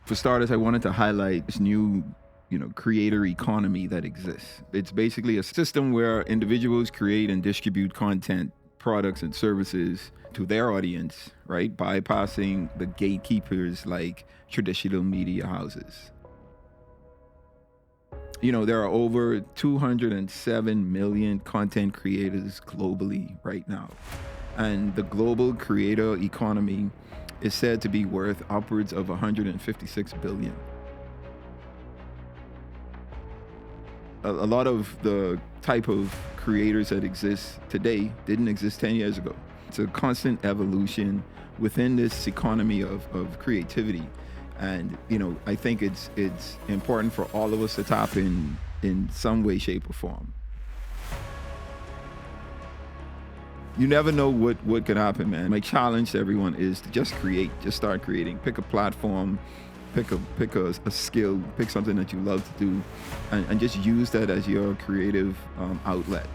For starters, I wanted to highlight this new, creator economy that exists. It's basically a system where individuals create and distribute content, products, and services to their audience, right? Bypassing the gatekeepers like traditional media houses. There are over 207 million content creators globally right now. And the global creator economy is said to be worth upwards of 156 billion. A lot of the type of creators that exist today didn't exist 10 years ago. It's a constant evolution within this economy of creativity. And, I think it's important for all of us to tap in some way, shape, or form. You never know what could happen, man. My challenge to everyone is to just create, just start creating. Pick a platform, pick a skill, pick something that you love to do, and just use that as your creative outlet.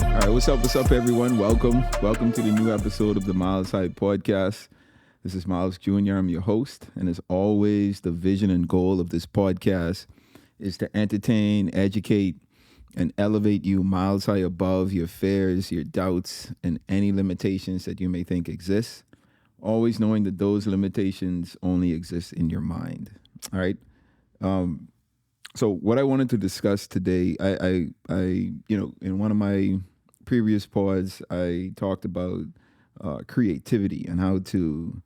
All right, what's up, everyone? Welcome to the new episode of the Miles Hype Podcast. This is Miles Jr. I'm your host, and as always, the vision and goal of this podcast is to entertain, educate, and elevate you miles high above your fears, your doubts, and any limitations that you may think exist. Always knowing that those limitations only exist in your mind. All right. So what I wanted to discuss today, I in one of my previous pods, I talked about creativity and how to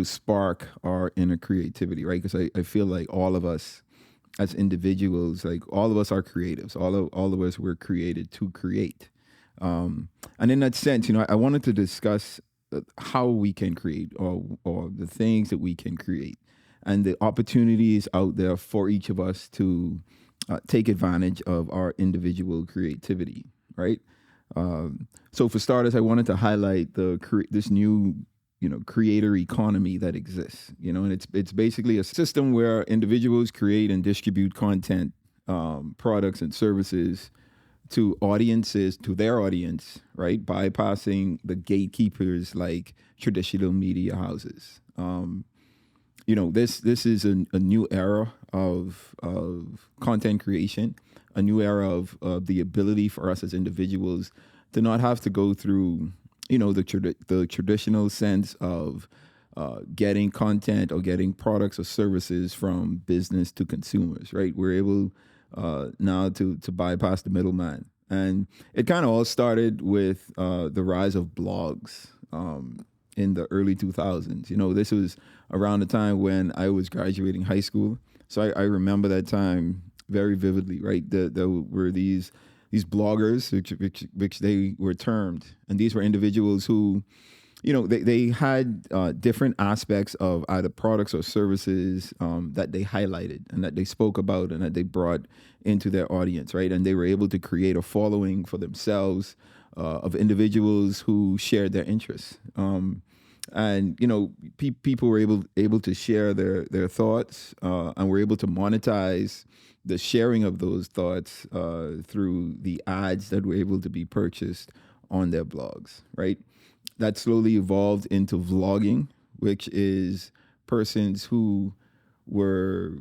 spark our inner creativity, right? Because I feel like all of us as individuals, like all of us are creatives. All of us were created to create. And in that sense, I wanted to discuss how we can create or the things that we can create and the opportunities out there for each of us to take advantage of our individual creativity, right? So for starters, I wanted to highlight this new creator economy that exists, and it's basically a system where individuals create and distribute content, products and services to their audience, right? Bypassing the gatekeepers like traditional media houses. This is a new era of content creation, a new era of the ability for us as individuals to not have to go through the traditional sense of getting content or getting products or services from business to consumers, right? We're able now to bypass the middleman. And it kind of all started with the rise of blogs in the early 2000s. This was around the time when I was graduating high school. So I remember that time very vividly, right? There were these bloggers, which they were termed, and these were individuals who, they had different aspects of either products or services that they highlighted and that they spoke about and that they brought into their audience, right? And they were able to create a following for themselves of individuals who shared their interests. And people were able to share their thoughts and were able to monetize the sharing of those thoughts through the ads that were able to be purchased on their blogs, right? That slowly evolved into vlogging, which is persons who were,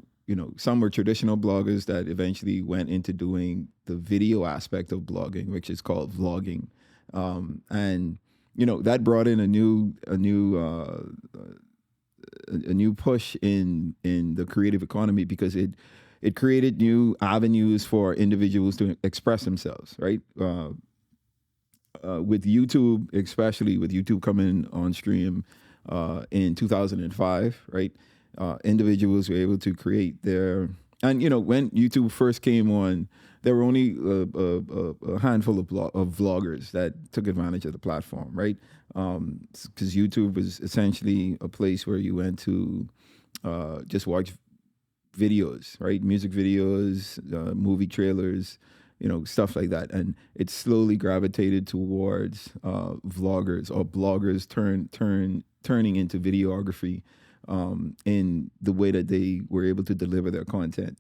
some were traditional bloggers that eventually went into doing the video aspect of blogging, which is called vlogging. And that brought in a new push in the creative economy because it created new avenues for individuals to express themselves, right? With YouTube, especially with YouTube coming on stream in 2005, right? Individuals were able to create and when YouTube first came on, there were only a handful of vloggers that took advantage of the platform, right? Because YouTube was essentially a place where you went to just watch videos, right? Music videos, movie trailers, stuff like that. And it slowly gravitated towards vloggers or bloggers turning into videography in the way that they were able to deliver their content.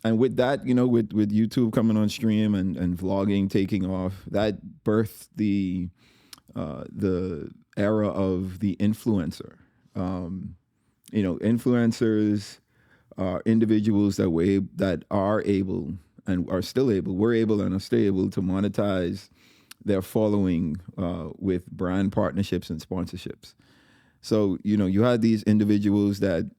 and with that, with YouTube coming on stream and vlogging taking off, that birthed the era of the influencer. Influencers are individuals that are able and are still able, were able and are still able to monetize their following with brand partnerships and sponsorships. So, you had these individuals that,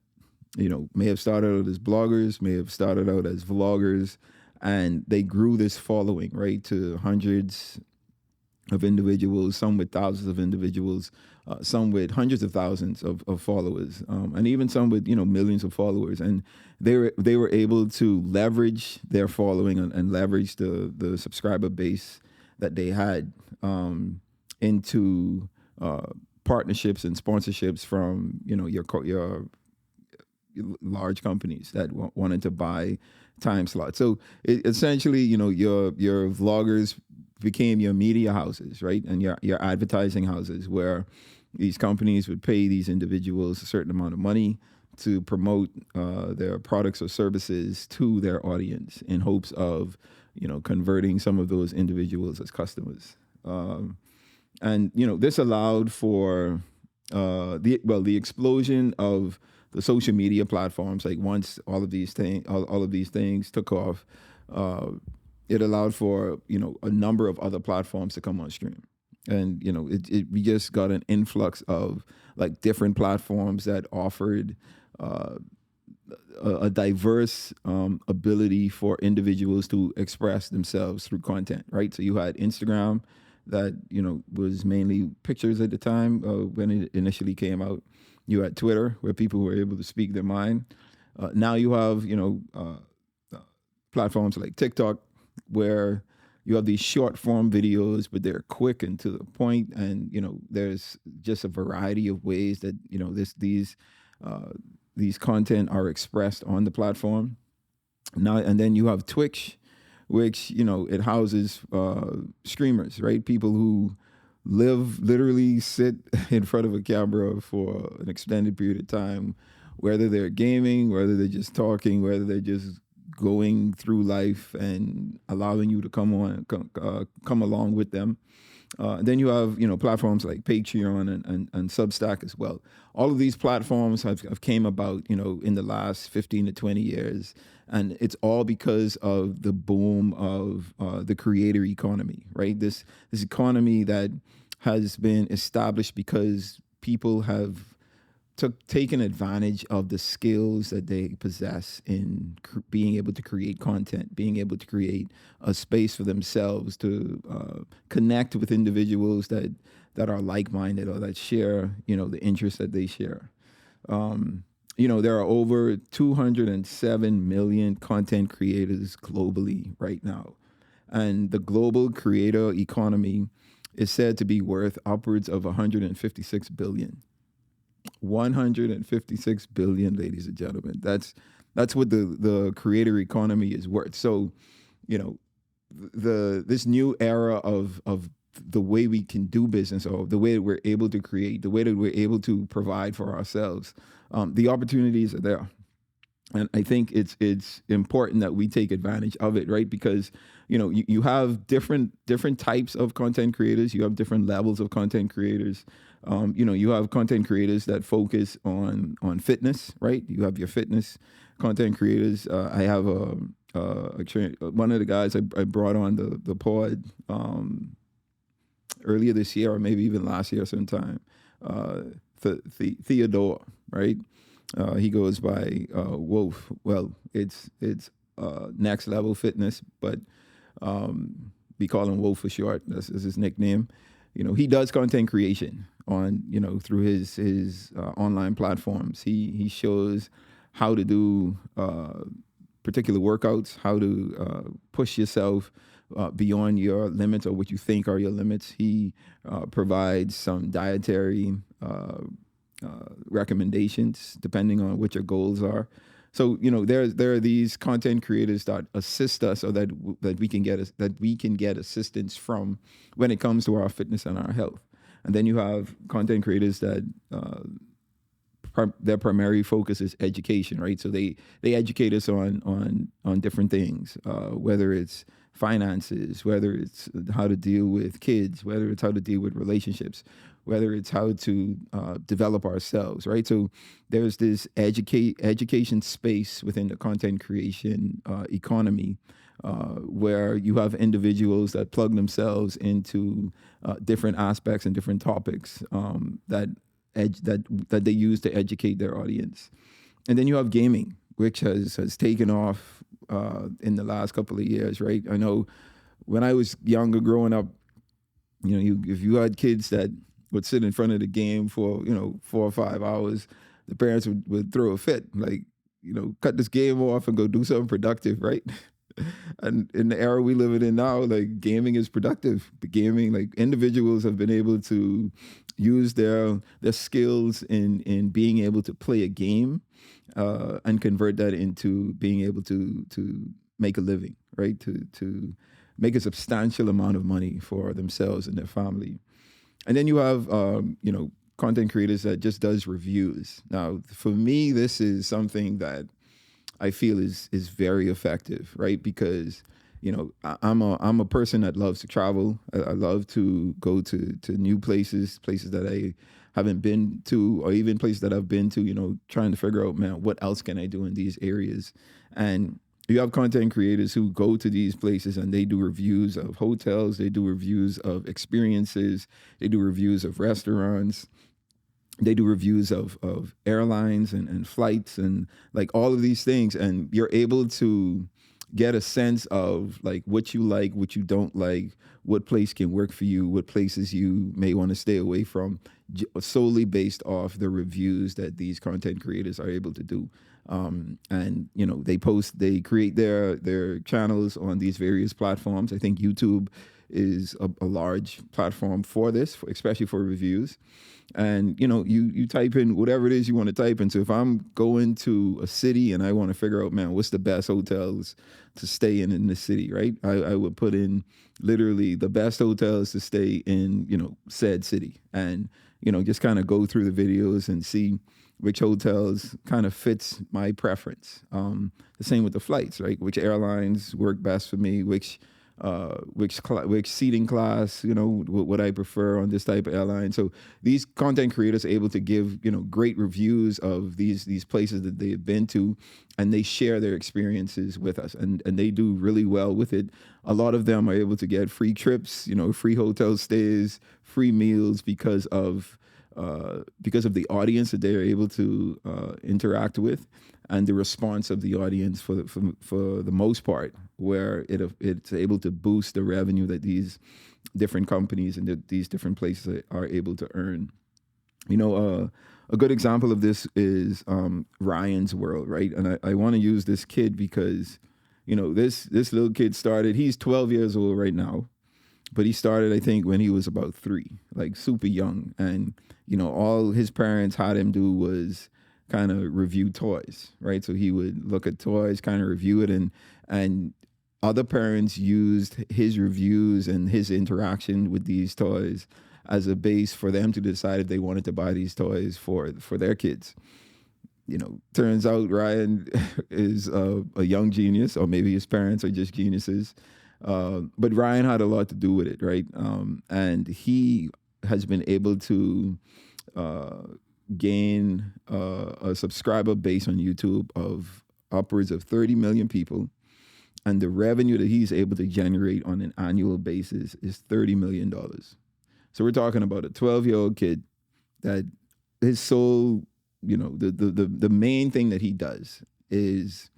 may have started out as bloggers, may have started out as vloggers, and they grew this following, right, to hundreds of individuals, some with thousands of individuals, some with hundreds of thousands of followers, and even some with millions of followers. And they were able to leverage their following and leverage the subscriber base that they had into partnerships and sponsorships from your large companies that wanted to buy time slots. So essentially, your vloggers became your media houses, right? And your advertising houses, where these companies would pay these individuals a certain amount of money to promote their products or services to their audience in hopes of, converting some of those individuals as customers. And this allowed for the explosion of the social media platforms. Like once all of these things took off, it allowed for a number of other platforms to come on stream, and we just got an influx of like different platforms that offered a diverse ability for individuals to express themselves through content, right? So you had Instagram that was mainly pictures at the time when it initially came out. You had Twitter, where people were able to speak their mind. Now you have platforms like TikTok, where you have these short form videos, but they're quick and to the point, and there's just a variety of ways that these content are expressed on the platform. Now and then you have Twitch, which it houses streamers, right? People who literally sit in front of a camera for an extended period of time, whether they're gaming, whether they're just talking, whether they're just going through life and allowing you to come along with them. Then you have platforms like Patreon and Substack as well. All of these platforms have came about in the last 15 to 20 years, and it's all because of the boom of the creator economy, right? This economy that has been established because people have taken advantage of the skills that they possess in being able to create content, being able to create a space for themselves to connect with individuals that are like-minded or that share, the interests that they share. There are over 207 million content creators globally right now. And the global creator economy is said to be worth upwards of 156 billion. 156 billion, ladies and gentlemen. That's what the creator economy is worth. So, this new era of the way we can do business, or the way that we're able to create, the way that we're able to provide for ourselves, the opportunities are there. And I think it's important that we take advantage of it, right? Because you have different types of content creators. You have different levels of content creators. You have content creators that focus on fitness, right? You have your fitness content creators. I have one of the guys I brought on the pod earlier this year, or maybe even last year sometime. Theodore, right? He goes by Wolf. Well, it's Next Level Fitness, but we call him Wolf for short. That's his nickname. He does content creation on through his online platforms. He shows how to do particular workouts, how to push yourself beyond your limits or what you think are your limits. He provides some dietary recommendations depending on what your goals are. So there are these content creators that assist us, or that we can get assistance from when it comes to our fitness and our health. And then you have content creators that their primary focus is education, right? So they educate us on different things, whether it's finances, whether it's how to deal with kids, whether it's how to deal with relationships, whether it's how to develop ourselves, right? So there's this education space within the content creation economy, where you have individuals that plug themselves into different aspects and different topics, that they use to educate their audience. And then you have gaming, which has taken off in the last couple of years, right? I know when I was younger, growing up, if you had kids that would sit in front of the game for 4 or 5 hours, the parents would throw a fit, like, cut this game off and go do something productive, right? And in the era we live in now, like, gaming is productive. The gaming, like, individuals have been able to use their skills in being able to play a game, and convert that into being able to make a living, right? To make a substantial amount of money for themselves and their family. And then you have content creators that just does reviews. Now, for me, this is something that I feel is very effective, right? Because I'm a person that loves to travel. I love to go to new places that I haven't been to, or even places that I've been to. Trying to figure out, man, what else can I do in these areas? And you have content creators who go to these places and they do reviews of hotels, they do reviews of experiences, they do reviews of restaurants, they do reviews of airlines and flights and like all of these things. And you're able to get a sense of like what you don't like, what place can work for you, what places you may want to stay away from, solely based off the reviews that these content creators are able to do. And they create their channels on these various platforms. I think YouTube is a large platform for this, especially for reviews. And you type in whatever it is you want to type in. So if I'm going to a city and I want to figure out, man, what's the best hotels to stay in this city, right? I would put in literally the best hotels to stay in, said city, and just kind of go through the videos and see which hotels kind of fits my preference. The same with the flights, right? Which airlines work best for me, which seating class, what I prefer on this type of airline. So these content creators are able to give, great reviews of these places that they have been to, and they share their experiences with us, and they do really well with it. A lot of them are able to get free trips, free hotel stays, free meals because of the audience that they are able to interact with, and the response of the audience for the most part, where it's able to boost the revenue that these different companies and these different places are able to earn. A good example of this is Ryan's World, right? And I want to use this kid because, this little kid started. He's 12 years old right now, but he started, I think, when he was about 3, like super young. And all his parents had him do was kind of review toys, right? So he would look at toys, kind of review it, and other parents used his reviews and his interaction with these toys as a base for them to decide if they wanted to buy these toys for their kids. Turns out Ryan is a young genius, or maybe his parents are just geniuses. But Ryan had a lot to do with it, right? And he has been able to gain a subscriber base on YouTube of upwards of 30 million people. And the revenue that he's able to generate on an annual basis is $30 million. So we're talking about a 12-year-old kid that his sole, the main thing that he does is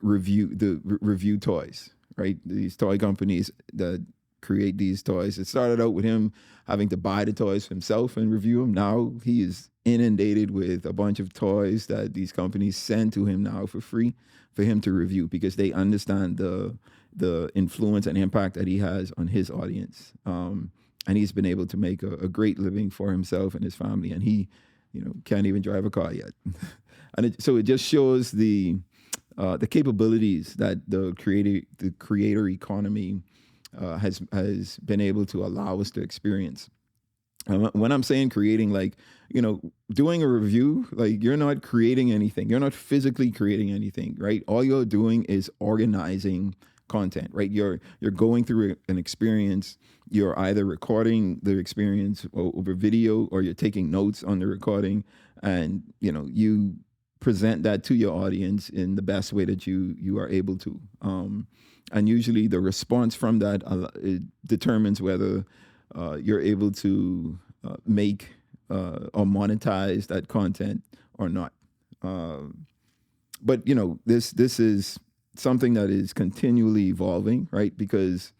review toys, right? These toy companies that create these toys. It started out with him having to buy the toys himself and review them. Now he is inundated with a bunch of toys that these companies send to him now for free for him to review, because they understand the influence and impact that he has on his audience. And he's been able to make a great living for himself and his family. And he, can't even drive a car yet. And so it just shows the capabilities that the creator economy has been able to allow us to experience. And when I'm saying creating, like, doing a review, like, you're not creating anything. You're not physically creating anything, right? All you're doing is organizing content, right? You're going through an experience. You're either recording the experience over video, or you're taking notes on the recording, and you present that to your audience in the best way that you are able to. And usually the response from that, it determines whether you're able to make or monetize that content or not. But this is something that is continually evolving, right? Because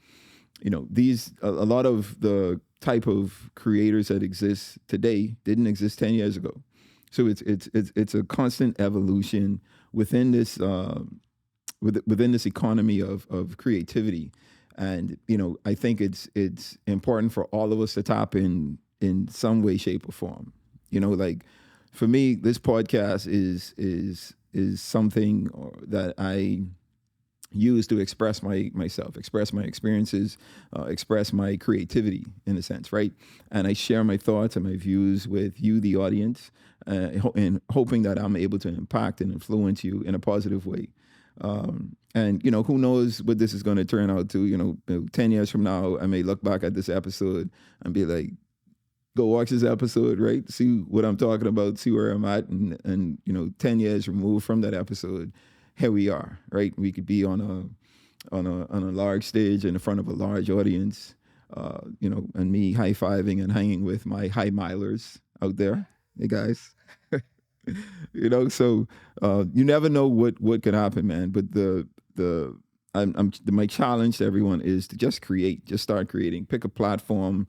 these a lot of the type of creators that exist today didn't exist 10 years ago. So it's a constant evolution within this within this economy of creativity. And I think it's important for all of us to tap in some way, shape, or form. Like, for me, this podcast is something that I use to express myself, express my experiences, express my creativity, in a sense, right? And I share my thoughts and my views with you, the audience, and hoping that I'm able to impact and influence you in a positive way. And who knows what this is going to turn out to. 10 years from now, I may look back at this episode and be like, go watch this episode, right? See what I'm talking about, see where I'm at. And 10 years removed from that episode, here we are, right? We could be on a large stage in front of a large audience, and me high-fiving and hanging with my high milers out there. Hey, guys. So you never know what could happen, man. But my challenge to everyone is to just create, just start creating. Pick a platform,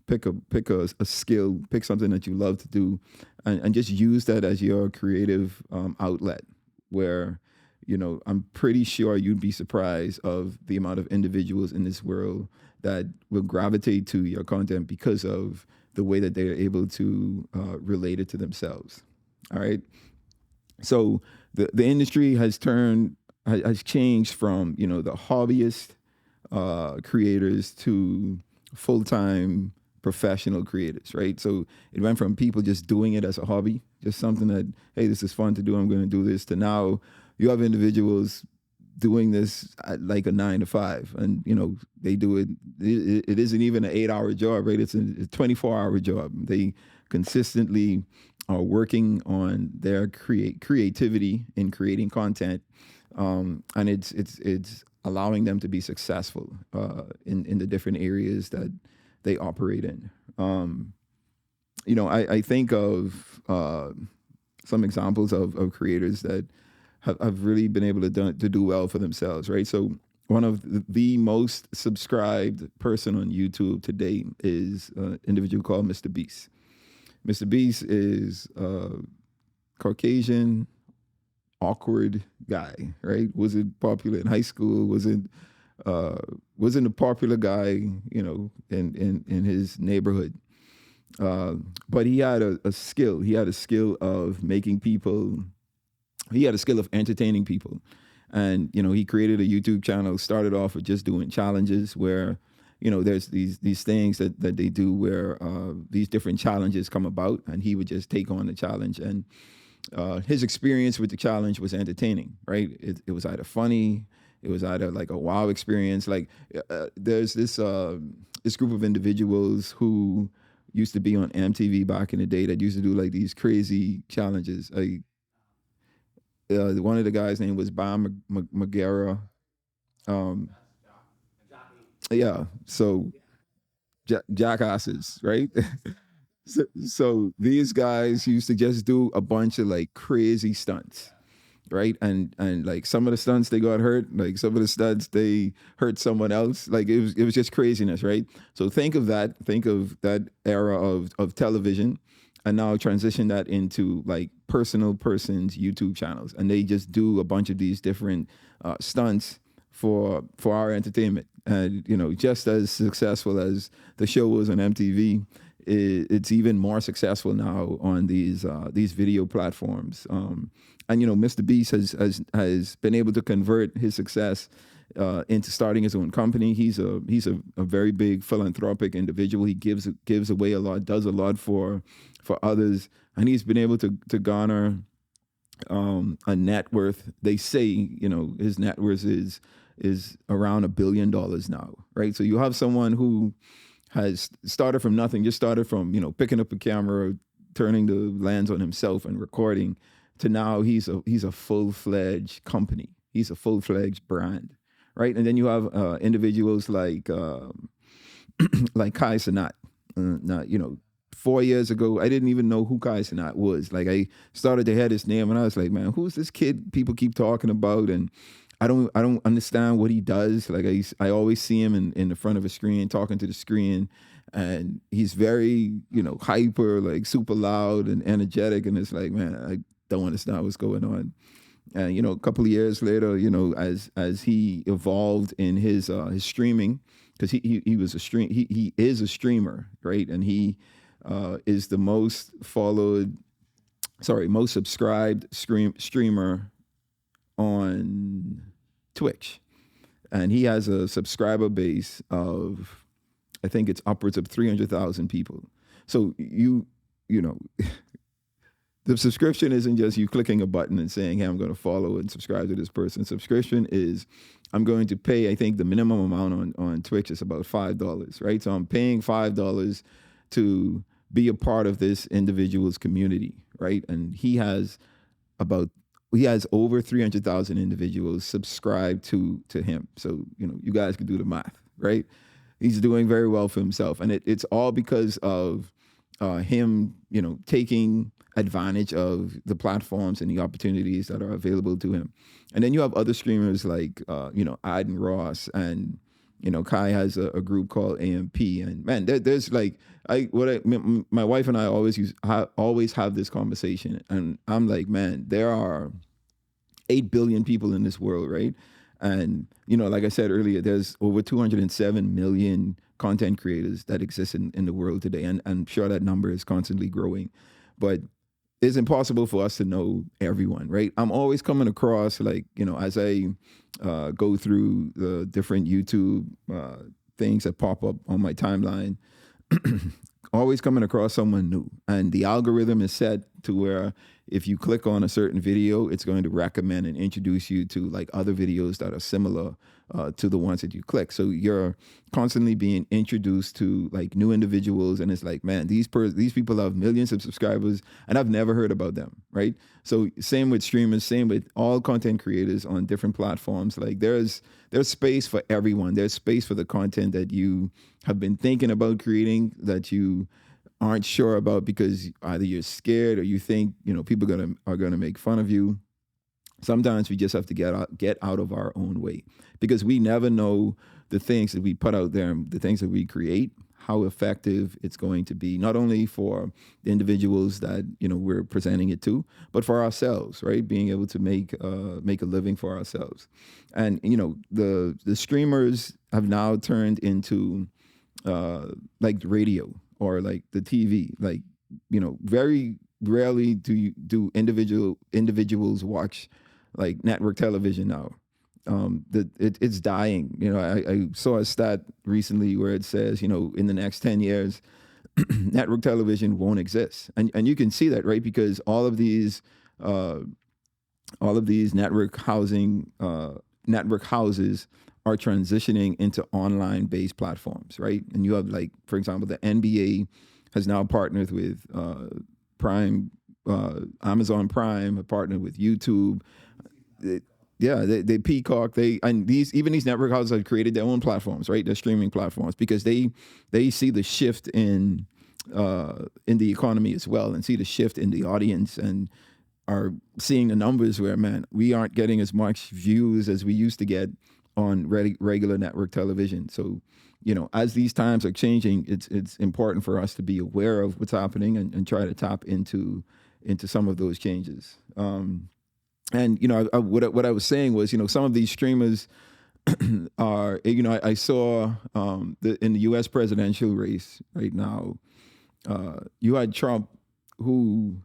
pick a skill, pick something that you love to do, and just use that as your creative outlet. Where I'm pretty sure you'd be surprised of the amount of individuals in this world that will gravitate to your content because of the way that they're able to relate it to themselves. All right. So the industry has changed from the hobbyist creators to full-time professional creators, right? So it went from people just doing it as a hobby, just something that, hey, this is fun to do, I'm going to do this, to now you have individuals doing this at like a 9 to 5, and they do it. It isn't even an 8-hour job, right? It's a 24-hour job. They consistently are working on their creativity in creating content, and it's allowing them to be successful in the different areas that they operate in. I think of some examples of creators that have really been able to do well for themselves, right? So one of the most subscribed person on YouTube today is an individual called Mr. Beast. Mr. Beast is a Caucasian, awkward guy, right? Wasn't popular in high school, wasn't a popular guy, in his neighborhood. But he had a skill. He had a skill of making people. He had a skill of entertaining people, and he created a YouTube channel. Started off with just doing challenges where, there's these things that they do where these different challenges come about, and he would just take on the challenge. And his experience with the challenge was entertaining, right? It was either funny, it was either like a wow experience. Like there's this group of individuals who used to be on MTV back in the day that used to do like these crazy challenges. Like one of the guys' name was Bam Magera. Um, yeah, so jackasses, right? So these guys used to just do a bunch of like crazy stunts, right? And like some of the stunts they got hurt, like some of the stunts they hurt someone else. Like it was just craziness, right? So think of that era of television, and now transition that into like personal persons YouTube channels, and they just do a bunch of these different stunts for our entertainment. And just as successful as the show was on MTV, it's even more successful now on these video platforms. And Mr. Beast has been able to convert his success into starting his own company. He's a very big philanthropic individual. He gives away a lot, does a lot for others, and he's been able to garner a net worth. They say his net worth is around $1 billion now, right? So you have someone who has started from nothing, just started from picking up a camera, turning the lens on himself and recording, to now he's a full-fledged company. He's a full-fledged brand, right? And then you have individuals like Kai Cenat. Now, 4 years ago, I didn't even know who Kai Cenat was. Like, I started to hear his name, and I was like, man, who's this kid people keep talking about? And I don't understand what he does. Like, I always see him in the front of a screen, talking to the screen, and he's very, hyper, like super loud and energetic. And it's like, man, I don't understand what's going on. And a couple of years later, as he evolved in his streaming, because he is a streamer, right? And he is the most subscribed streamer on Twitch, and he has a subscriber base of, I think it's upwards of 300,000 people. So the subscription isn't just you clicking a button and saying, hey, I'm going to follow and subscribe to this person. Subscription is, I'm going to pay, I think the minimum amount on Twitch is about $5, right? So I'm paying $5 to be a part of this individual's community, right? And he has over 300,000 individuals subscribed to him. So, you guys can do the math, right? He's doing very well for himself. And it's all because of him, taking advantage of the platforms and the opportunities that are available to him. And then you have other streamers like, Aiden Ross, and, Kai has a group called AMP. And man, there's like, my wife and I always have this conversation. And I'm like, man, there are 8 billion people in this world, right? And, like I said earlier, there's over 207 million content creators that exist in the world today. And I'm sure that number is constantly growing. But it's impossible for us to know everyone, right? I'm always coming across, like, as I go through the different YouTube things that pop up on my timeline, always coming across someone new. And the algorithm is set to where if you click on a certain video, it's going to recommend and introduce you to like other videos that are similar to the ones that you click. So you're constantly being introduced to like new individuals, and it's like, man, these people have millions of subscribers, and I've never heard about them, right? So same with streamers, same with all content creators on different platforms. Like there's space for everyone. There's space for the content that you have been thinking about creating that you aren't sure about because either you're scared or you think people are gonna make fun of you. Sometimes we just have to get out of our own way, because we never know the things that we put out there, the things that we create, how effective it's going to be, not only for the individuals that we're presenting it to, but for ourselves, right? Being able to make a living for ourselves. And the streamers have now turned into like radio or like the TV. Like very rarely do individuals watch like network television now. It's dying. I saw a stat recently where it says, in the next 10 years, network television won't exist. And you can see that, right? Because all of these network houses are transitioning into online-based platforms, right? And you have, like, for example, the NBA has now partnered with Prime, Amazon Prime, have partnered with YouTube. They Peacock. These network houses have created their own platforms, right? Their streaming platforms, because they see the shift in the economy as well, and see the shift in the audience, and are seeing the numbers where, man, we aren't getting as much views as we used to get on regular network television. So, as these times are changing, it's important for us to be aware of what's happening and try to tap into some of those changes. And what I was saying was, some of these streamers are, I saw in the U.S. presidential race right now, You had Trump, who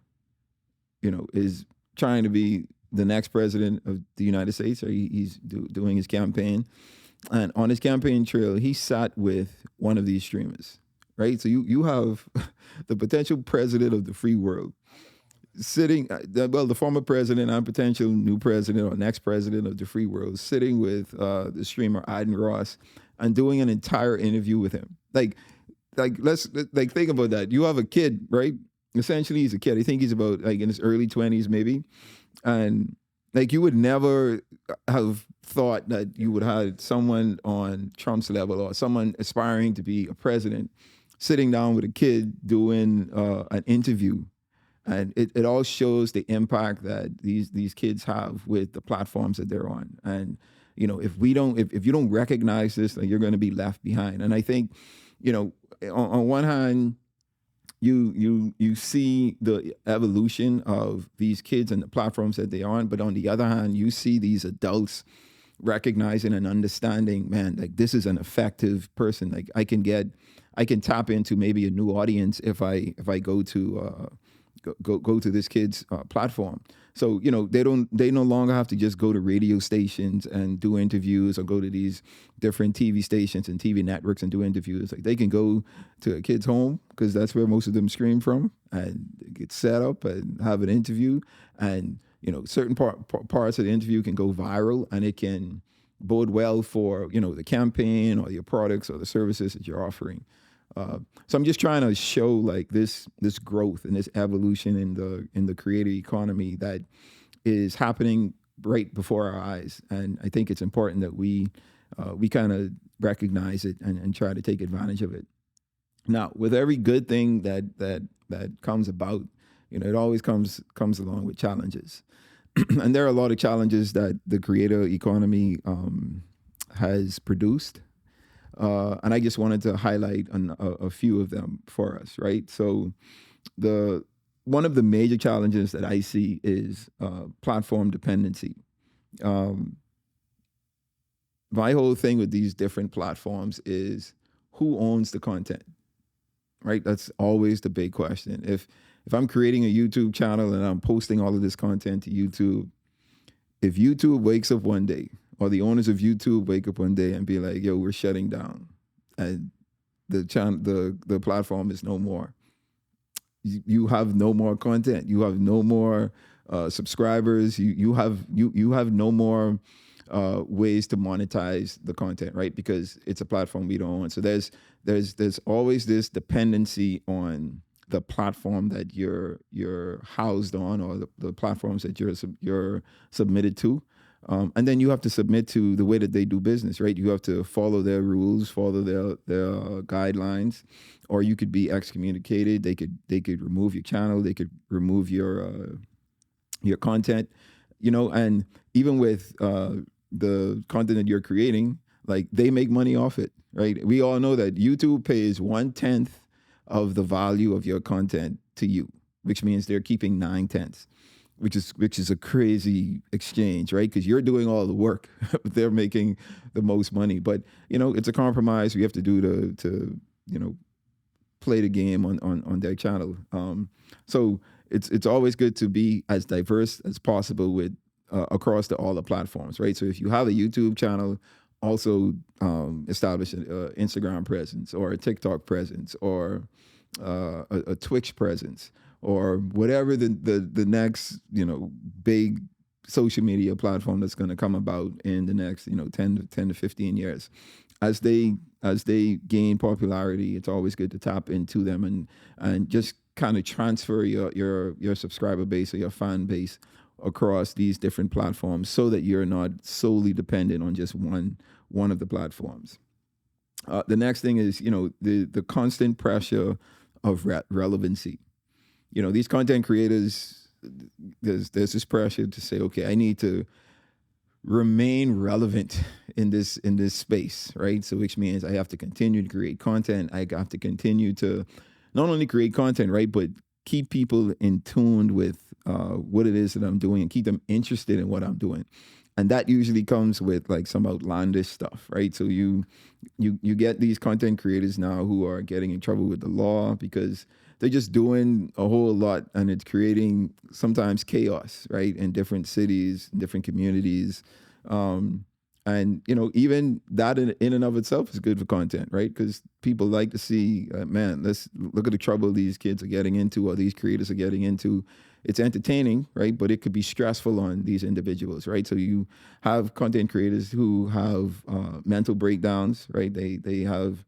is trying to be the next president of the United States, or he's doing his campaign. And on his campaign trail, he sat with one of these streamers, right? So you have the potential president of the free world sitting, the former president and potential new president or next president of the free world, sitting with the streamer Aiden Ross and doing an entire interview with him. Let's think about that. You have a kid, right? Essentially, he's a kid. I think he's about like in his early 20s, maybe, and like you would never have thought that you would have someone on Trump's level or someone aspiring to be a president sitting down with a kid doing an interview. And it all shows the impact that these kids have with the platforms that they're on. And if you don't recognize this, then you're going to be left behind. And I think, on one hand, you see the evolution of these kids and the platforms that they're on, but on the other hand, you see these adults recognizing and understanding, man, like this is an effective person. Like I can tap into maybe a new audience if I go to go to this kid's platform. So they no longer have to just go to radio stations and do interviews or go to these different TV stations and TV networks and do interviews. Like they can go to a kid's home because that's where most of them stream from and get set up and have an interview. And certain parts of the interview can go viral and it can bode well for the campaign or your products or the services that you're offering. So I'm just trying to show like this growth and this evolution in the creator economy that is happening right before our eyes, and I think it's important that we kind of recognize it and try to take advantage of it. Now, with every good thing that comes about, it always comes along with challenges, and there are a lot of challenges that the creator economy has produced. And I just wanted to highlight a few of them for us, right? So one of the major challenges that I see is platform dependency. My whole thing with these different platforms is who owns the content, right? That's always the big question. If I'm creating a YouTube channel and I'm posting all of this content to YouTube, if YouTube wakes up one day, or the owners of YouTube wake up one day and be like, "Yo, we're shutting down," and the platform is no more. You have no more content. You have no more subscribers. You have no more ways to monetize the content, right? Because it's a platform we don't own. So there's always this dependency on the platform that you're housed on, or the platforms that you're submitted to. And then you have to submit to the way that they do business, right? You have to follow their rules, follow their guidelines, or you could be excommunicated. They could remove your channel. They could remove your content, and even with the content that you're creating, like they make money off it, right? We all know that YouTube pays 1/10 of the value of your content to you, which means they're keeping 9/10. Which is a crazy exchange, right? Because you're doing all the work, they're making the most money. But it's a compromise we have to do to play the game on their channel. So it's always good to be as diverse as possible with across all the platforms, right? So if you have a YouTube channel, also establish an Instagram presence or a TikTok presence or a Twitch presence, or whatever the next big social media platform that's going to come about in the next 10 to 15 years. As they gain popularity, it's always good to tap into them and just kind of transfer your subscriber base or your fan base across these different platforms, so that you're not solely dependent on just one of the platforms. The next thing is the constant pressure of relevancy. These content creators, there's this pressure to say, okay, I need to remain relevant in this space, right? So which means I have to continue to create content. I have to continue to not only create content, right, but keep people in tune with what it is that I'm doing and keep them interested in what I'm doing. And that usually comes with like some outlandish stuff, right? So you get these content creators now who are getting in trouble with the law because they're just doing a whole lot, and it's creating sometimes chaos, right, in different cities, in different communities. Um, and even that in and of itself is good for content, right? Because people like to see, man, let's look at the trouble these kids are getting into, or these creators are getting into. It's entertaining, right? But it could be stressful on these individuals, right? So you have content creators who have mental breakdowns, right? They have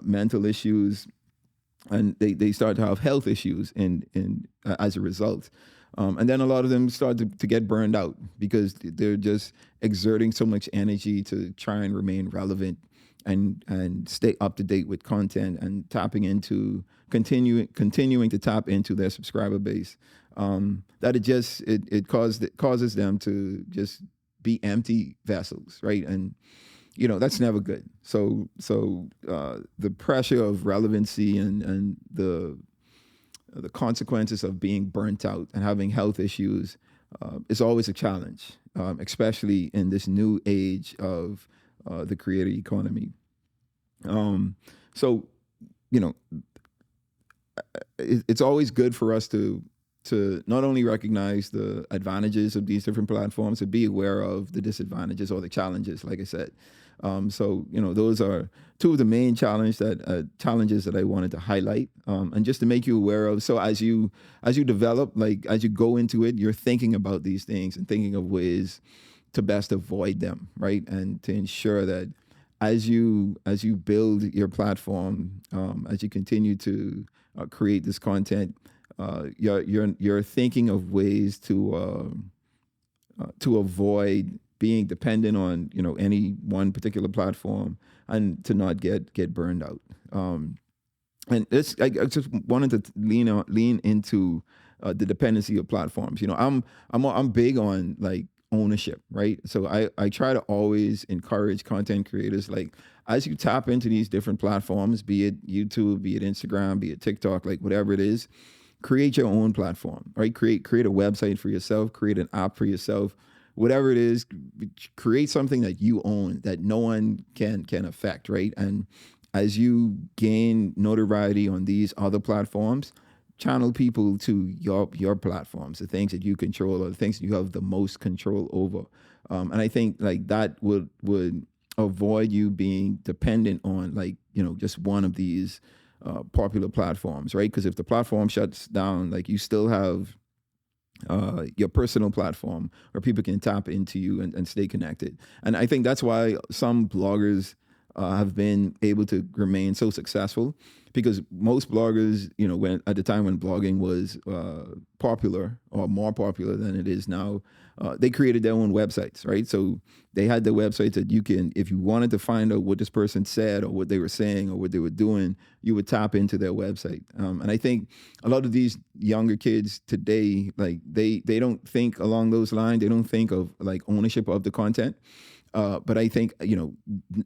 mental issues, and they start to have health issues in as a result. And then a lot of them start to get burned out because they're just exerting so much energy to try and remain relevant and stay up to date with content and tapping into continuing to tap into their subscriber base. That it causes them to just be empty vessels, right? And that's never good. So the pressure of relevancy and the consequences of being burnt out and having health issues is always a challenge, especially in this new age of the creator economy. So, you know, it's always good for us to not only recognize the advantages of these different platforms, to be aware of the disadvantages or the challenges, like I said. So those are two of the main challenges that I wanted to highlight, and just to make you aware of. So as you develop, like as you go into it, you're thinking about these things and thinking of ways to best avoid them, right? And to ensure that as you build your platform, as you continue to create this content, you're thinking of ways to avoid being dependent on any one particular platform, and to not get burned out. And this, I just wanted to lean into the dependency of platforms. I'm big on like ownership, right? So I try to always encourage content creators, like as you tap into these different platforms, be it YouTube, be it Instagram, be it TikTok, like whatever it is, create your own platform, right? Create a website for yourself, create an app for yourself, whatever it is, create something that you own that no one can affect, right? And as you gain notoriety on these other platforms, channel people to your platforms, the things that you control or the things that you have the most control over. And I think like that would avoid you being dependent on like just one of these popular platforms, right? Because if the platform shuts down, like you still have your personal platform where people can tap into you and stay connected. And I think that's why some bloggers have been able to remain so successful, because most bloggers, when at the time when blogging was popular or more popular than it is now, they created their own websites, right? So they had their websites that you can, if you wanted to find out what this person said or what they were saying or what they were doing, you would tap into their website. And I think a lot of these younger kids today, like they don't think along those lines. They don't think of like ownership of the content. But I think,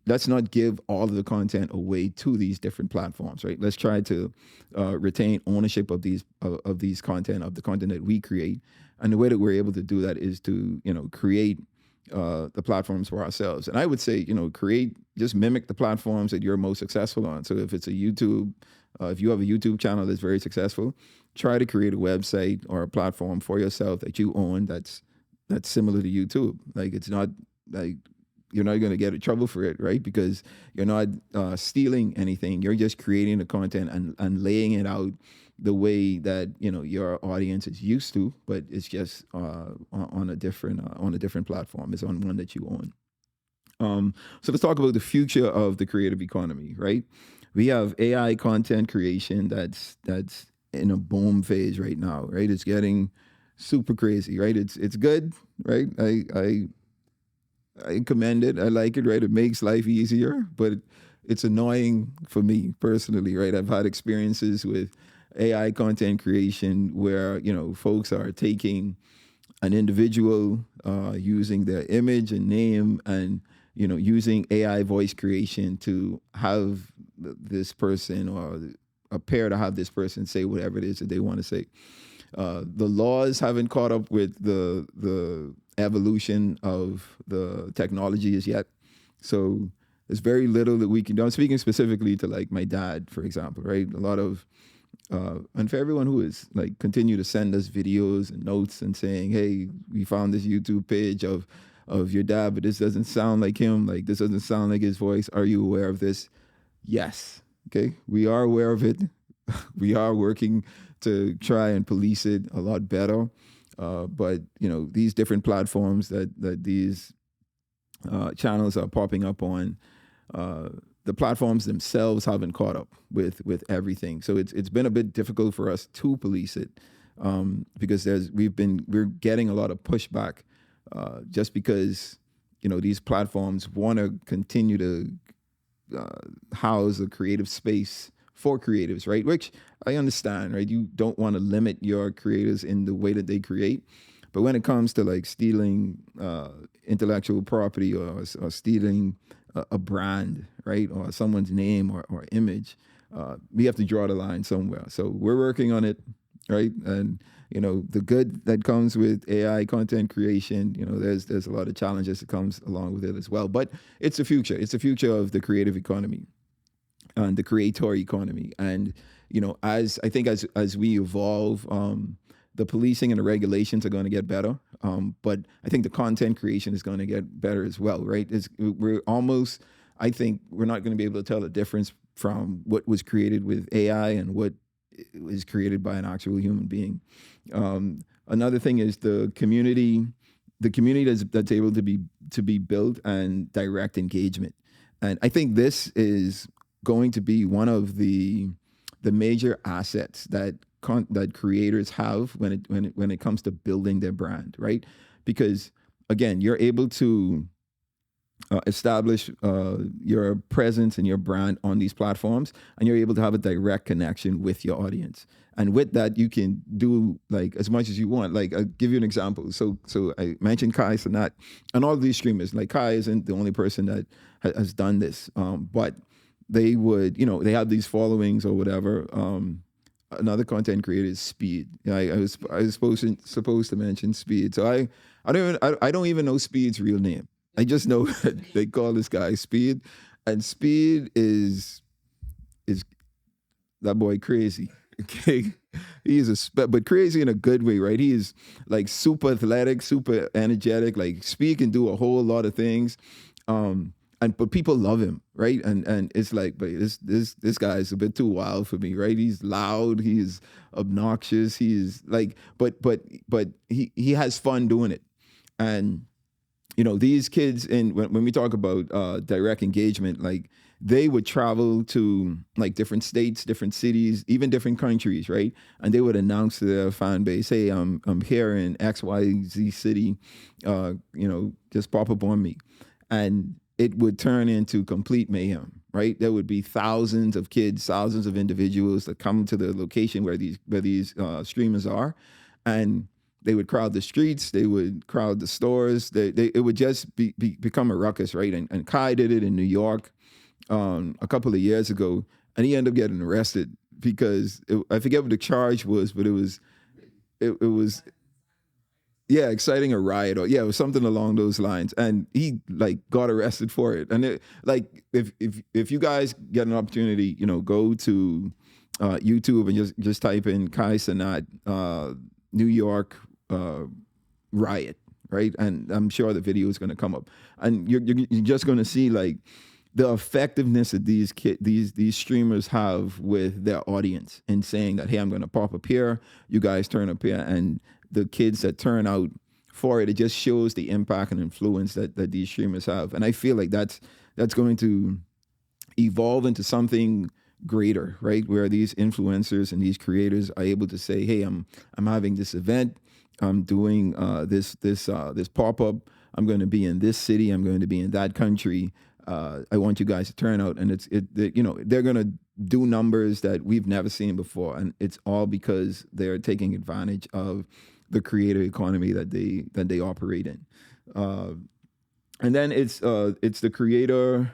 let's not give all of the content away to these different platforms, right? Let's try to retain ownership of these of the content that we create. And the way that we're able to do that is to, create the platforms for ourselves. And I would say, just mimic the platforms that you're most successful on. So if it's a YouTube, if you have a YouTube channel that's very successful, try to create a website or a platform for yourself that you own that's similar to YouTube. Like it's not like you're not going to get in trouble for it, right? Because you're not stealing anything. You're just creating the content and laying it out the way that your audience is used to, but it's just on a different platform. It's on one that you own. So let's talk about the future of the creative economy, right? We have AI content creation that's in a boom phase right now, right? It's getting super crazy, right? It's good, right? I commend it. I like it, right? It makes life easier, but it's annoying for me personally, right? I've had experiences with AI content creation where, folks are taking an individual, using their image and name and, using AI voice creation to have this person or appear to have this person say whatever it is that they want to say. The laws haven't caught up with the evolution of the technology as yet. So there's very little that we can do. I'm speaking specifically to like my dad, for example, right? A lot of And for everyone who is like continue to send us videos and notes and saying, "Hey, we found this YouTube page of your dad, but this doesn't sound like him. Like this doesn't sound like his voice. Are you aware of this?" Yes. Okay, we are aware of it. We are working to try and police it a lot better. But these different platforms that these channels are popping up on, uh, the platforms themselves haven't caught up with everything. So it's been a bit difficult for us to police it, because we're getting a lot of pushback, just because these platforms want to continue to house a creative space for creatives, right? Which I understand, right? You don't want to limit your creators in the way that they create, but when it comes to like stealing intellectual property, or stealing a brand, right, or someone's name or image, we have to draw the line somewhere. So we're working on it, right? And the good that comes with AI content creation, there's a lot of challenges that comes along with it as well. But it's the future. It's the future of the creative economy and the creator economy. And as I think as we evolve, the policing and the regulations are going to get better. But I think the content creation is going to get better as well, right? I think we're not going to be able to tell the difference from what was created with AI and what is created by an actual human being. Another thing is the community that's able to be built and direct engagement. And I think this is going to be one of the major assets that creators have when it comes to building their brand, right? Because again, you're able to establish your presence and your brand on these platforms, and you're able to have a direct connection with your audience. And with that, you can do like as much as you want. Like I'll give you an example. So I mentioned Kai Sanat and all of these streamers. Like Kai isn't the only person that has done this, but they would, they have these followings or whatever. Another content creator is Speed. I was supposed to mention Speed. So I don't even know Speed's real name. I just know that they call this guy Speed, and Speed is that boy crazy. Okay, he is but crazy in a good way, right? He is like super athletic, super energetic. Like Speed can do a whole lot of things, but people love him, right? And it's like, but this guy is a bit too wild for me, right? He's loud, he's obnoxious, he's like, but he has fun doing it, and these kids, and when we talk about direct engagement, like they would travel to like different states, different cities, even different countries, right? And they would announce to their fan base, "Hey, I'm here in XYZ city, just pop up on me," and it would turn into complete mayhem, right? There would be thousands of kids, thousands of individuals that come to the location where these streamers are, and they would crowd the streets. They would crowd the stores. It would just become a ruckus, right? And Kai did it in New York a couple of years ago, and he ended up getting arrested because I forget what the charge was, but it was yeah, exciting a riot, or yeah, it was something along those lines, and he like got arrested for it. And if you guys get an opportunity, go to YouTube and just type in Kai Sanat New York riot, right? And I'm sure the video is going to come up, and you're just going to see like the effectiveness that these streamers have with their audience, and saying that, hey, I'm going to pop up here, you guys turn up here, and the kids that turn out for it, it just shows the impact and influence that these streamers have. And I feel like that's going to evolve into something greater, right? Where these influencers and these creators are able to say, hey, I'm having this event, I'm doing this pop up. I'm going to be in this city. I'm going to be in that country. I want you guys to turn out, and they're going to do numbers that we've never seen before, and it's all because they're taking advantage of the creative economy that they operate in. And then it's the creator.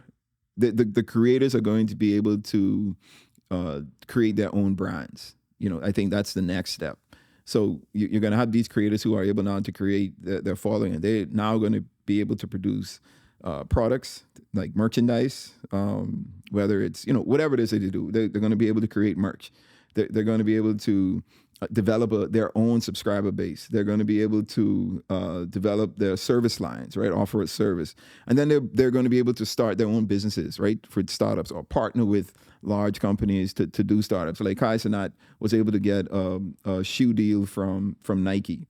The creators are going to be able to create their own brands. I think that's the next step. So you're going to have these creators who are able now to create their following, and they're now going to be able to produce products like merchandise, whether it's, whatever it is that they do, they're going to be able to create merch. They're going to be able to develop their own subscriber base. They're going to be able to develop their service lines, right? Offer a service, and then they're going to be able to start their own businesses, right? For startups, or partner with large companies to do startups. Like Kai Cenat was able to get a shoe deal from Nike.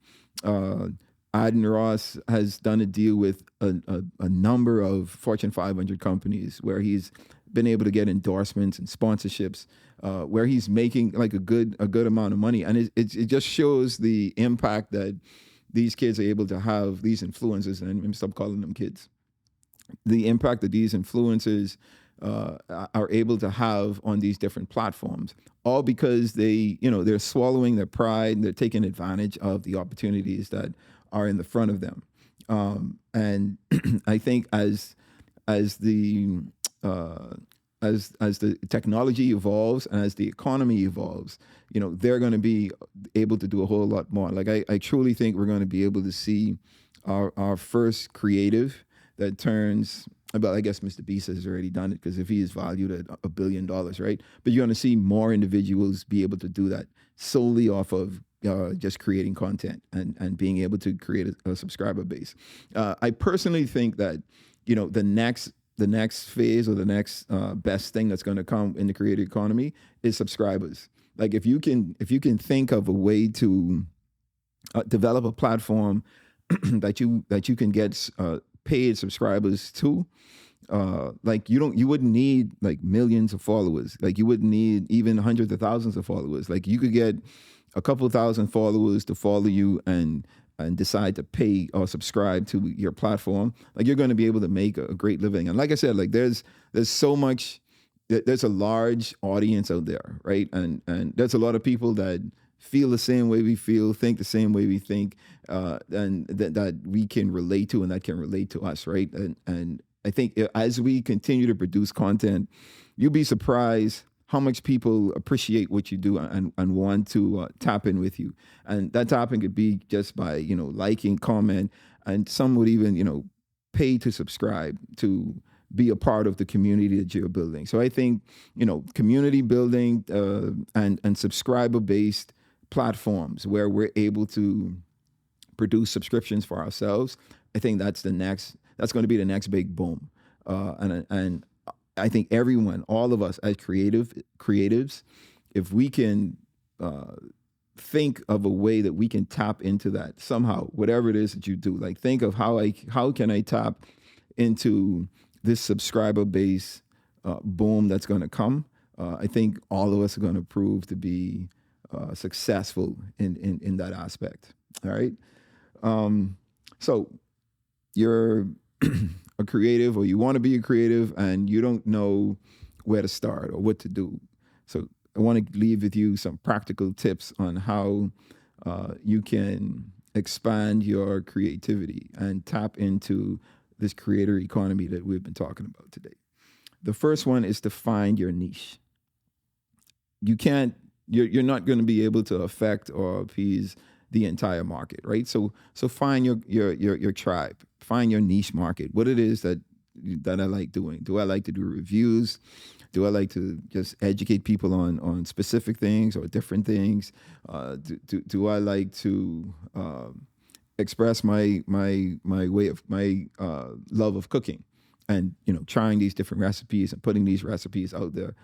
Aden Ross has done a deal with a number of Fortune 500 companies where he's been able to get endorsements and sponsorships, where he's making like a good amount of money, and it just shows the impact that these kids are able to have. These influencers, and I'm stop calling them kids. The impact that these influencers are able to have on these different platforms, all because they're swallowing their pride, and they're taking advantage of the opportunities that are in the front of them. And I think as the as the technology evolves and as the economy evolves, they're going to be able to do a whole lot more. Like I truly think we're going to be able to see our first creative that turns. But I guess Mr. Beast has already done it, because if he is valued at $1 billion, right? But you're going to see more individuals be able to do that solely off of just creating content and being able to create a subscriber base. I personally think that the next phase, or the next best thing that's going to come in the creator economy is subscribers. Like if you can think of a way to develop a platform that you can get paid subscribers to, like you wouldn't need like millions of followers. Like you wouldn't need even hundreds of thousands of followers. Like you could get a couple thousand followers to follow you and decide to pay or subscribe to your platform. Like you're going to be able to make a great living. And like I said, like there's so much, there's a large audience out there, right? And there's a lot of people that feel the same way we feel, think the same way we think, and that we can relate to, and that can relate to us, right? And I think as we continue to produce content, you'll be surprised how much people appreciate what you do and want to tap in with you. And that tapping could be just by, liking, comment, and some would even, pay to subscribe to be a part of the community that you're building. So I think, community building and subscriber-based platforms where we're able to produce subscriptions for ourselves, I think that's going to be the next big boom. And I think everyone, all of us as creatives, if we can think of a way that we can tap into that somehow, whatever it is that you do, like think of how can I tap into this subscriber base boom that's going to come. I think all of us are going to prove to be successful in that aspect. All right. So you're a creative, or you want to be a creative, and you don't know where to start or what to do. So I want to leave with you some practical tips on how you can expand your creativity and tap into this creator economy that we've been talking about today. The first one is to find your niche. You're not going to be able to affect or appease the entire market, right? So find your tribe, find your niche market. What it is that I like doing. Do I like to do reviews? Do I like to just educate people on specific things or different things? Do I like to express my way of my love of cooking, and trying these different recipes and putting these recipes out there?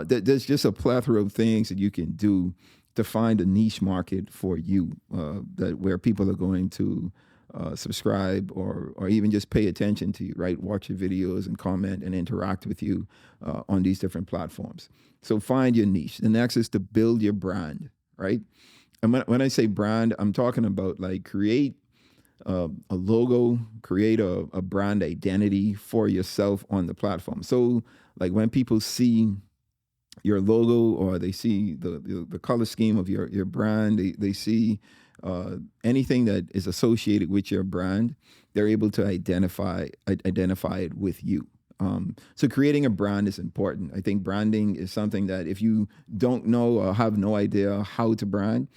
There's just a plethora of things that you can do to find a niche market for you, where people are going to subscribe or even just pay attention to you, right? Watch your videos and comment and interact with you on these different platforms. So find your niche. The next is to build your brand, right? And when I say brand, I'm talking about like create a logo, create a brand identity for yourself on the platform. So like when people see your logo, or they see the color scheme of your brand, they see anything that is associated with your brand, they're able to identify it with you. So creating a brand is important. I think branding is something that if you don't know or have no idea how to brand,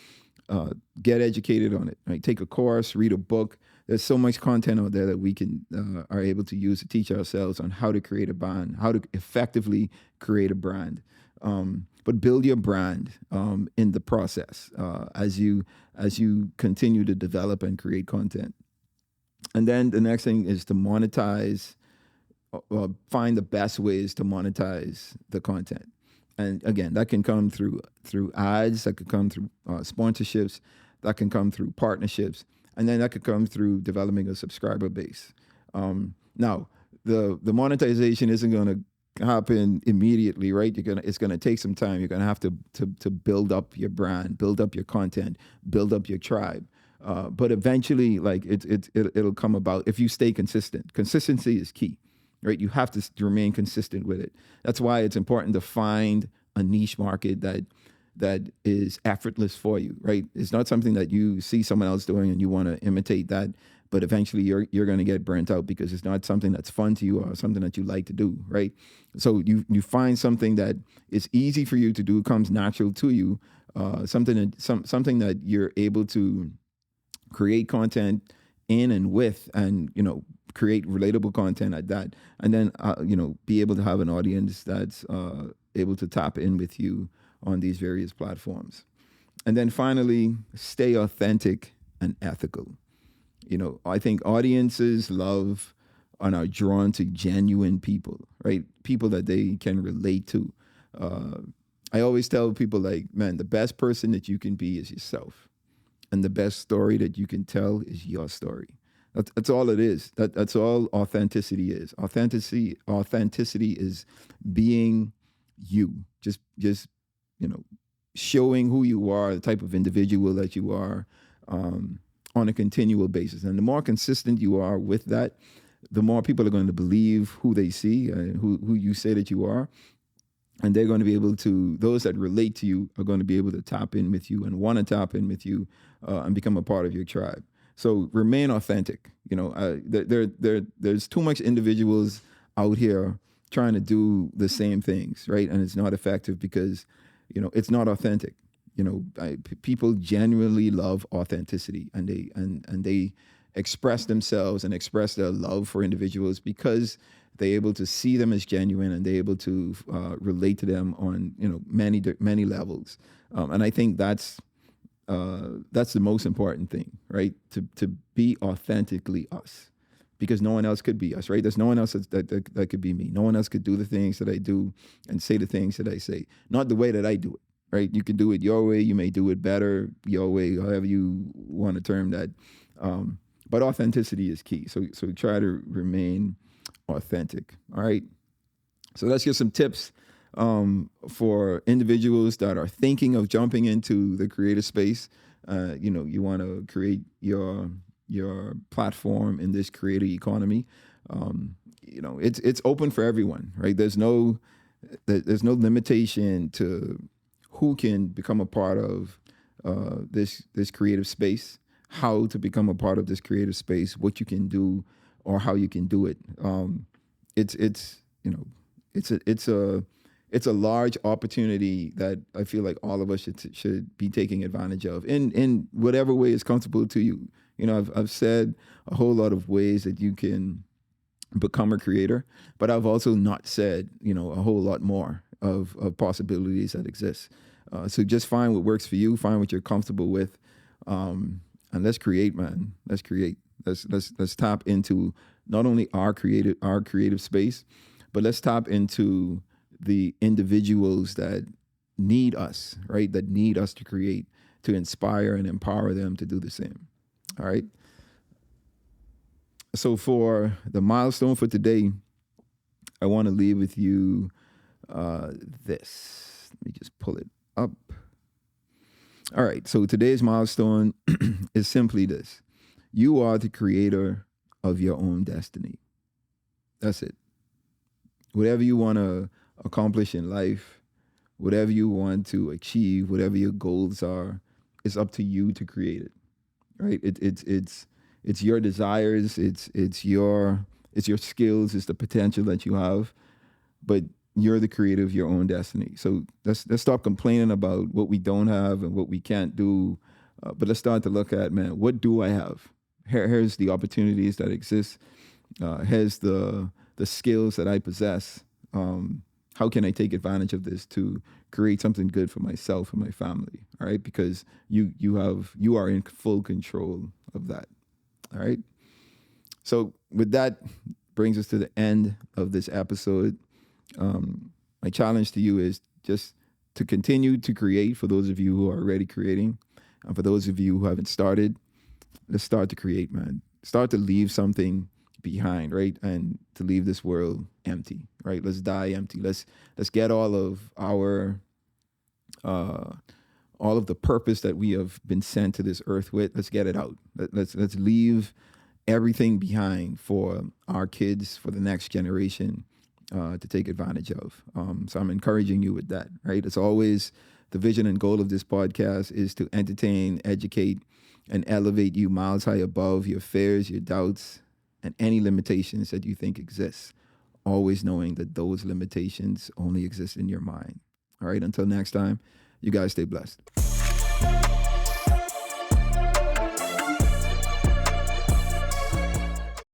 get educated on it. Right? Take a course, read a book. There's so much content out there that we are able to use to teach ourselves on how to create a brand, how to effectively create a brand. but build your brand in the process as you continue to develop and create content. And then the next thing is to monetize, find the best ways to monetize the content. And again, that can come through ads, that could come through sponsorships, that can come through partnerships, and then that could come through developing a subscriber base. Now, the monetization isn't going to happen immediately, right? It's gonna take some time. You're gonna have to build up your brand, build up your content, build up your tribe. But eventually, like it'll come about if you stay consistent. Consistency is key, right? You have to remain consistent with it. That's why it's important to find a niche market that is effortless for you, right? It's not something that you see someone else doing and you want to imitate that, but eventually you're going to get burnt out because it's not something that's fun to you or something that you like to do, right? So you find something that is easy for you to do, comes natural to you, something that you're able to create content in and with, and create relatable content at that, and then be able to have an audience that's able to tap in with you on these various platforms. And then finally, stay authentic and ethical. I think audiences love and are drawn to genuine people, right? People that they can relate to. I always tell people, like, man, the best person that you can be is yourself. And the best story that you can tell is your story. That's all it is. That's all authenticity is. Authenticity is being you. Just showing who you are, the type of individual that you are, on a continual basis. And the more consistent you are with that, the more people are going to believe who they see and who you say that you are. And they're going to be able to, those that relate to you are going to be able to tap in with you and want to tap in with you and become a part of your tribe. So remain authentic. There's too much individuals out here trying to do the same things, right? And it's not effective because, it's not authentic. People genuinely love authenticity, and they express themselves and express their love for individuals because they're able to see them as genuine, and they're able to relate to them on many levels. And I think that's the most important thing, right? To be authentically us, because no one else could be us, right? There's no one else that could be me. No one else could do the things that I do and say the things that I say, not the way that I do it. Right? You can do it your way. You may do it better your way, however you want to term that. But authenticity is key. So try to remain authentic. All right. So that's just some tips for individuals that are thinking of jumping into the creative space. You want to create your platform in this creative economy. It's open for everyone, right? There's no limitation to who can become a part of this creative space, how to become a part of this creative space, what you can do, or how you can do it. It's a large opportunity that I feel like all of us should be taking advantage of in whatever way is comfortable to you. I've said a whole lot of ways that you can become a creator, but I've also not said a whole lot more of possibilities that exist. So just find what works for you, find what you're comfortable with, and let's create, man. Let's create. Let's tap into not only our creative space, but let's tap into the individuals that need us, right? That need us to create, to inspire and empower them to do the same. All right. So for the milestone for today, I want to leave with you this. Let me just pull it up. All right. So today's milestone is simply this. You are the creator of your own destiny. That's it. Whatever you want to accomplish in life, whatever you want to achieve, whatever your goals are, it's up to you to create it. Right? It's your desires, it's your skills, it's the potential that you have, but you're the creator of your own destiny. So let's stop complaining about what we don't have and what we can't do, but let's start to look at, man, what do I have? Here's the opportunities that exist. Here's the skills that I possess. How how can I take advantage of this to create something good for myself and my family? All right, because you are in full control of that. All right. So with that brings us to the end of this episode. My challenge to you is just to continue to create. For those of you who are already creating, and for those of you who haven't started, let's start to create, man. Start to leave something behind, right? And to leave this world empty, right? Let's die empty. Let's get all of our all of the purpose that we have been sent to this earth with. Let's get it out. Let's leave everything behind for our kids, for the next generation to take advantage of. So I'm encouraging you with that, right? It's always the vision and goal of this podcast is to entertain, educate, and elevate you miles high above your fears, your doubts, and any limitations that you think exist. Always knowing that those limitations only exist in your mind. All right, until next time, you guys stay blessed.